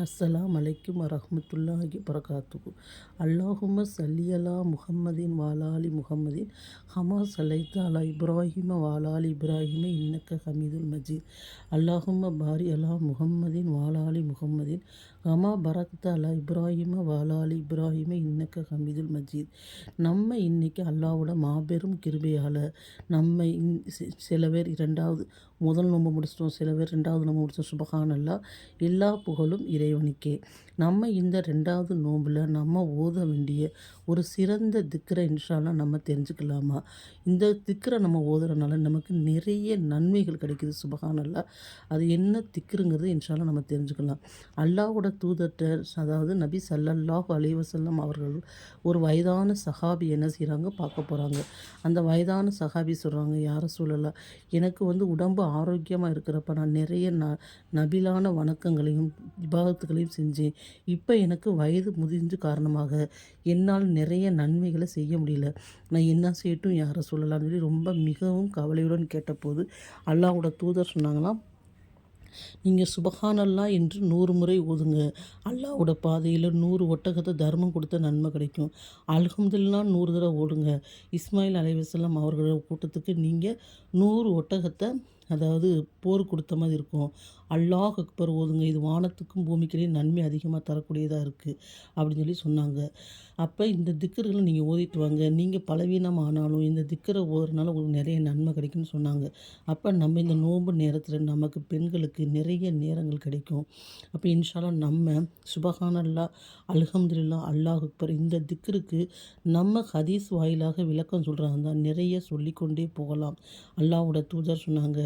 அஸ்ஸலாம் அலைக்கும் வரஹ்மத்துல்லாஹி வரகாத்துஹு. அல்லாஹும்ம ஸல்லி அலா முஹம்மதின் வாலாலி முஹம்மதின் ஹமா ஸல்லைத அலா இப்ராஹிம வாலாலி இப்ராஹிம இன்னக்க ஹமீதுல் மஜீத். அல்லாஹும்ம பாரி அலா முஹம்மதின் வாலாலி முஹம்மதின் ஹமா பரக்த அலா இப்ராஹிம வாலாலி இப்ராஹிம இன்னக்க ஹமீதுல் மஜீத். நம்ம இன்னைக்கு அல்லாஹ்வோட மாபெரும் கிருபையால் நம்ம சில பேர் முதல் நோன்பு முடிச்சிட்டோம், சில பேர் ரெண்டாவது நோன்பு முடிச்சோம். சுபஹானல்லாஹ், எல்லா புகழும் இறைவனுக்கே. நம்ம இந்த ரெண்டாவது நோம்பில் நம்ம ஓத வேண்டிய ஒரு சிறந்த திக்ரை இன்ஷா அல்லாஹ் நம்ம தெரிஞ்சுக்கலாமா? இந்த திக்ரை நம்ம ஓதுறதுனால நமக்கு நிறைய நன்மைகள் கிடைக்குது. சுபஹானல்லாஹ், அது என்ன திக்ருங்கிறது இன்ஷா அல்லாஹ் நம்ம தெரிஞ்சுக்கலாம். அல்லாஹ்வோட தூதர்கிட்ட, அதாவது நபி ஸல்லல்லாஹு அலைஹி வஸல்லம் அவர்கள் ஒரு வயதான சஹாபி என்ன செய்கிறாங்க பார்க்க போகிறாங்க. அந்த வயதான சஹாபி சொல்கிறாங்க, யா ரசூலல்லாஹ், எனக்கு உடம்பு ஆரோக்கியமாக இருக்கிறப்ப நான் நிறைய நபிலான வணக்கங்களையும் இபாதத்துகளையும் செஞ்சேன். இப்போ எனக்கு வயது முதிர்ந்து காரணமாக என்னால் நிறைய நன்மைகளை செய்ய முடியல. நான் என்ன செய்யட்டும் யா ரசூலல்லாஹ்னு சொல்லி ரொம்ப மிகவும் கவலையுடன் கேட்டபோது அல்லாஹ்வோட தூதர் சொன்னாங்களாம், நீங்கள் சுபஹானல்லாஹ் என்று 100 முறை ஓதுங்க. அல்லாஹ்வோட பாதையில் 100 ஒட்டகத்தை தர்மம் கொடுத்த நன்மை கிடைக்கும். அல்ஹம்துலில்லாஹ் 100 தடவை ஓடுங்க. இஸ்மாயில் அலைஹிஸ்ஸலாம் அவர்களோட கூட்டத்துக்கு நீங்கள் 100 ஒட்டகத்தை, அதாவது போர் கொடுத்த மாதிரி இருக்கும். அல்லாஹ் அக்பர் ஓதுங்க. இது வானத்துக்கும் பூமிக்கிடையே நன்மை அதிகமாக தரக்கூடியதாக இருக்குது அப்படின்னு சொல்லி சொன்னாங்க. அப்போ இந்த திக்கர்களை நீங்கள் ஓதிட்டு வாங்க. நீங்கள் பலவீனம் ஆனாலும் இந்த திக்கரை ஓதுறதுனால உங்களுக்கு நிறைய நன்மை கிடைக்கும்னு சொன்னாங்க. அப்போ நம்ம இந்த நோன்பு நேரத்தில் நமக்கு பெண்களுக்கு நிறைய நேரங்கள் கிடைக்கும். அப்போ இன்ஷா அல்லாஹ் நம்ம சுபஹானல்லாஹ், அல்ஹம்துலில்லாஹ், அல்லாஹ் அக்பர் இந்த திக்ருக்கு நம்ம ஹதீஸ் வாயிலாக விளக்கம் சொல்கிறாங்க தான் நிறைய சொல்லிக்கொண்டே போகலாம். அல்லாஹ்வோட தூதர் சொன்னாங்க,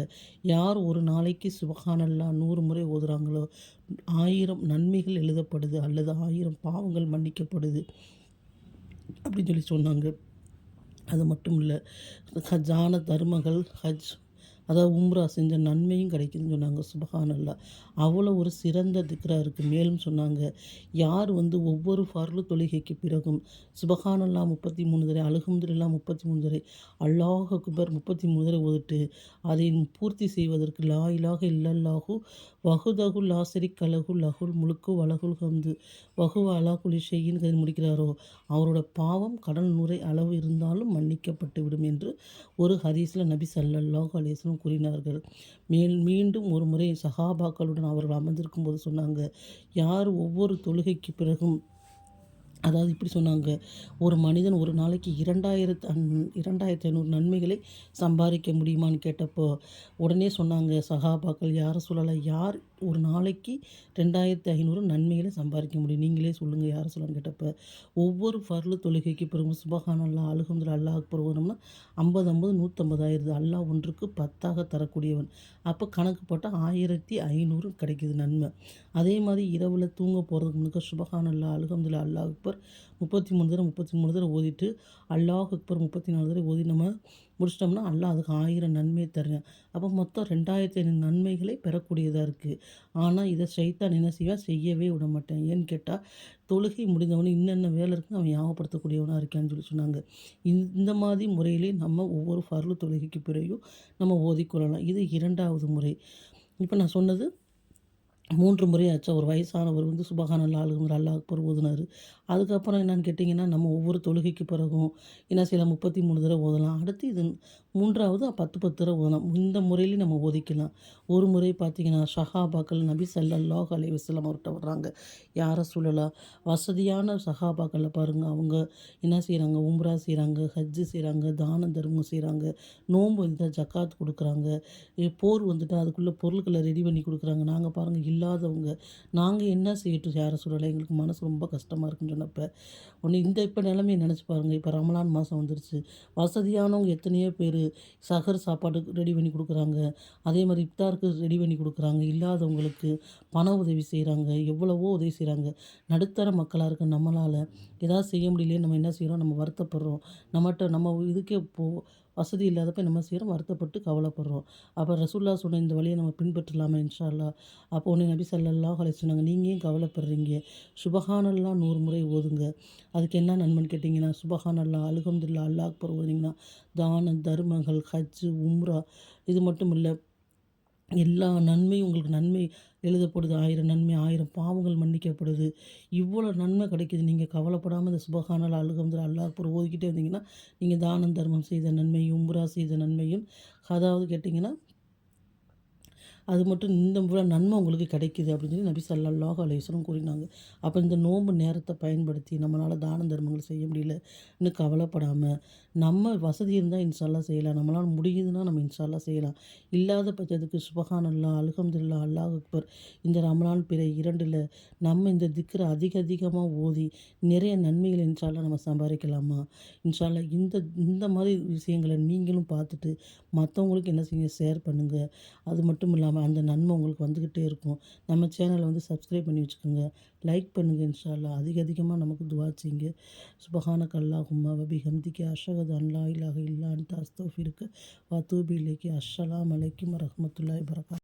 யார் ஒரு நாளைக்கு சுபஹானல்லாஹ் 100 முறை ஓதுறாங்களோ 1000 நன்மைகள் எழுதப்படுது, அல்லது 1000 பாவங்கள் மன்னிக்கப்படுது அப்படின்னு சொல்லி சொன்னாங்க. அது மட்டும் இல்லை, ஹஜ்ஜான தர்மங்கள், அதாவது உம்ரா செஞ்ச நன்மையும் கிடைக்குதுன்னு சொன்னாங்க. சுபஹானல்லாஹ், அவ்வளோ ஒரு சிறந்த திக்ரா இருக்குது. மேலும் சொன்னாங்க, யார் ஒவ்வொரு ஃபர்லு தொழுகைக்கு பிறகும் சுபஹானல்லாஹ் 33 தடவை, அல்ஹம்துலில்லாஹ் 33 தடவை, அல்லாஹ் அக்பர் 33 தடவை ஓதிட்டு அதை பூர்த்தி செய்வதற்கு லா இலாஹ இல்லல்லாஹு வஹ்தஹு லா ஷரீக்க லஹு லஹுல் முல்கு வலஹுல் ஹம்து வஹுவ அலா குல்லி ஷைஇன் முடிக்கிறாரோ அவரோட பாவம் கடல் நுரை அளவு இருந்தாலும் மன்னிக்கப்பட்டு விடும் என்று ஒரு ஹதீஸில் நபி ஸல்லல்லாஹு அலைஹி வஸல்லம் கூறினார்கள். மீண்டும் ஒரு முறை சஹாபாக்களுடன் அவர்கள் அமர்ந்திருக்கும் போது சொன்னாங்க, யார் ஒவ்வொரு தொழுகைக்கு பிறகும், அதாவது இப்படி சொன்னாங்க, ஒரு மனிதன் ஒரு நாளைக்கு 2500 நன்மைகளை சம்பாதிக்க முடியுமான்னு கேட்டப்போ உடனே சொன்னாங்க சஹாபாக்கள், யார சொல்லலாம், யார் ஒரு நாளைக்கு 2500 நன்மைகளை சம்பாதிக்க முடியும், நீங்களே சொல்லுங்கள் யார சொல்லலான்னு கேட்டப்போ, ஒவ்வொரு ஃபர்லு தொழுகைக்கு பிறகு சுபஹானல்லாஹ், அல்ஹம்துலில்லாஹ், அல்லாஹ் அக்பர் ஓதுனோம்னா 50 150 ஆயிடுது. அல்லாஹ் ஒன்றுக்கு 10ஆக தரக்கூடியவன். அப்போ கணக்கு போட்டால் 1500 கிடைக்குது நன்மை. அதே மாதிரி இரவில் தூங்க போகிறதுக்கு முன்னுக்கு சுபஹானல்லாஹ், அல்ஹம்துலில்லாஹ், அல்லாஹ் அக்பர் 33 தடவை ஓதிட்டு அல்லாஹ் அக்பர் 34 தடவை ஓதி நம்ம முடிச்சிட்டோம்னா அல்லாஹ் அதுக்கு 1000 நன்மையை தருவேன். அப்போ மொத்தம் 2500 நன்மைகளை பெறக்கூடியதாக இருக்குது. ஆனால் இதை ஷைத்தான் என்ன செய்வான், செய்யவே விட மாட்டேன். ஏன்னு கேட்டால், தொழுகை முடிந்தவனே இன்னென்ன வேலை இருக்குன்னு அவன் ஞாபகப்படுத்தக்கூடியவனாக இருக்கான்னு சொல்லி சொன்னாங்க. இந்த மாதிரி முறையிலே நம்ம ஒவ்வொரு ஃபர்லு தொழுகைக்கு பிறகும் நம்ம ஓதிக்கொள்ளலாம். இது 2வது முறை. இப்போ நான் சொன்னது 3 முறை ஆச்சா. ஒரு வயசானவர் சுபஹானல்லாஹ், அல்ஹம்துலில்லாஹ், அல்லாஹ் அக்பர் ஓதுனார். அதுக்கப்புறம் என்னன்னு கேட்டிங்கன்னா, நம்ம ஒவ்வொரு தொழுகைக்கு பிறகும் என்ன செய்யலாம், 33 தடவை ஓதலாம். அடுத்து இது 3வது 10 தடவை ஓதலாம். இந்த முறையிலையும் நம்ம ஓதிக்கலாம். ஒரு முறை பார்த்திங்கன்னா, சஹாபாக்கள் நபி ஸல்லல்லாஹு அலைஹி வஸல்லம் அவர்கிட்ட வர்றாங்க, யா ரசூலல்லாஹ், வசதியான சஹாபாக்களை பாருங்கள், அவங்க என்ன செய்கிறாங்க, உம்ரா செய்கிறாங்க, ஹஜ்ஜு செய்கிறாங்க, தான தர்மம் செய்கிறாங்க, நோன்பு வந்துட்டால் ஜக்காத் கொடுக்குறாங்க, போர் வந்துட்டால் அதுக்குள்ளே பொருட்களை ரெடி பண்ணி கொடுக்குறாங்க. நாங்கள் பாருங்கள் இல்லாதவங்க, நாங்கள் என்ன செய்யட்டும் யார சொல்லலை, எங்களுக்கு மனசு ரொம்ப கஷ்டமாக இருக்குன்னு சொன்னப்போ ஒன்று இப்போ நிலைமையை நினச்சி பாருங்கள். இப்போ ரமலான் மாதம் வந்துருச்சு. வசதியானவங்க எத்தனையோ பேர் சஹர் சாப்பாடு ரெடி பண்ணி கொடுக்குறாங்க, அதே மாதிரி இஃப்தாருக்கு ரெடி பண்ணி கொடுக்குறாங்க, இல்லாதவங்களுக்கு பண உதவி செய்கிறாங்க, எவ்வளவோ உதவி செய்கிறாங்க. நடுத்தர மக்களாக இருக்க நம்மளால் ஏதாவது செய்ய முடியலையே, நம்ம என்ன செய்கிறோம், நம்ம வருத்தப்படுறோம். நம்ம இதுக்கே வசதி இல்லாதப்ப நம்ம செய்கிறோம், வருத்தப்பட்டு கவலைப்படுறோம். அப்போ ரசூலுல்லாஹ் சொன்ன இந்த வழியை நம்ம பின்பற்றலாமா இன்ஷா அல்லாஹ். அப்போ ஒன்று நபி ஸல்லல்லாஹு அலைஹி சொன்னாங்க, நீங்கள் ஏன் கவலைப்படுறீங்க, சுபஹானல்லாஹ் 100 முறை ஓதுங்க. அதுக்கு என்ன நன்மைன்னு கேட்டிங்கன்னா, சுபஹானல்லாஹ், அல்ஹம்துலில்லாஹ், அல்லாஹ் அக்பர் ஓதுனீங்கன்னா தான தர்மங்கள், ஹஜ்ஜு, உம்ரா, இது மட்டும் இல்லை, எல்லா நன்மையும் உங்களுக்கு நன்மை எழுதப்படுது. 1000 நன்மை, 1000 பாவங்கள் மன்னிக்கப்படுது. இவ்வளோ நன்மை கிடைக்குது. நீங்க கவலைப்படாம இந்த சுபஹானல்லாஹ், அல்ஹம்துலில்லாஹ், அல்லாஹ் அக்பர் ஓதிக்கிட்டே வந்தீங்கன்னா, நீங்க தானம் தர்மம் செய்த நன்மையும், உம்ரா செய்த நன்மையும், அதாவது கேட்டிங்கன்னா அது மட்டும் இந்த இவ்வளோ நன்மை உங்களுக்கு கிடைக்குது அப்படின்னு சொல்லி நபி ஸல்லல்லாஹு அலைஹி வஸல்லம் கூறினாங்க. அப்போ இந்த நோன்பு நேரத்தை பயன்படுத்தி நம்மளால் தான தர்மங்கள் செய்ய முடியலன்னு கவலைப்படாமல், நம்ம வசதி இருந்தால் இன்ஷா அல்லாஹ் செய்யலாம். நம்மளால் முடியுதுன்னா நம்ம இன்ஷா அல்லாஹ் செய்யலாம். இல்லாத பட்சத்துக்கு சுப்ஹானல்லாஹ், அல்ஹம்துலில்லாஹ், அல்லாஹ் அக்பர் இந்த ரமலான் பிறை 2ல் நம்ம இந்த திக்ர அதிக அதிகமாக ஓதி நிறைய நன்மைகளை இன்ஷா அல்லாஹ் நம்ம சம்பாதிக்கலாமா? இன்ஷா அல்லாஹ் இந்த இந்த மாதிரி விஷயங்களை நீங்களும் பார்த்துட்டு மற்றவங்களுக்கு என்ன செய்யுங்க, ஷேர் பண்ணுங்கள். அது மட்டும் இல்லாமல் அந்த நன்மை உங்களுக்கு வந்துக்கிட்டே இருக்கும். நம்ம சேனலை வந்து சப்ஸ்கிரைப் பண்ணி வச்சுக்கோங்க. லைக் பண்ணுங்கள். இன்ஷா அல்லாஹ் அதிக அதிகமாக நமக்கு துஆ செய்யுங்க. சுப்ஹானக அல்லாஹும்ம வ பிஹம்திக அஷ்ஹது அன் லா இலாஹ இல்லா அன்த அஸ்தக்ஃபிருக வ அத்தூபு இலைக். அஸ்ஸலாமு அலைக்கும் வ ரஹ்மத்துல்லாஹி வ பரகாத்துஹு.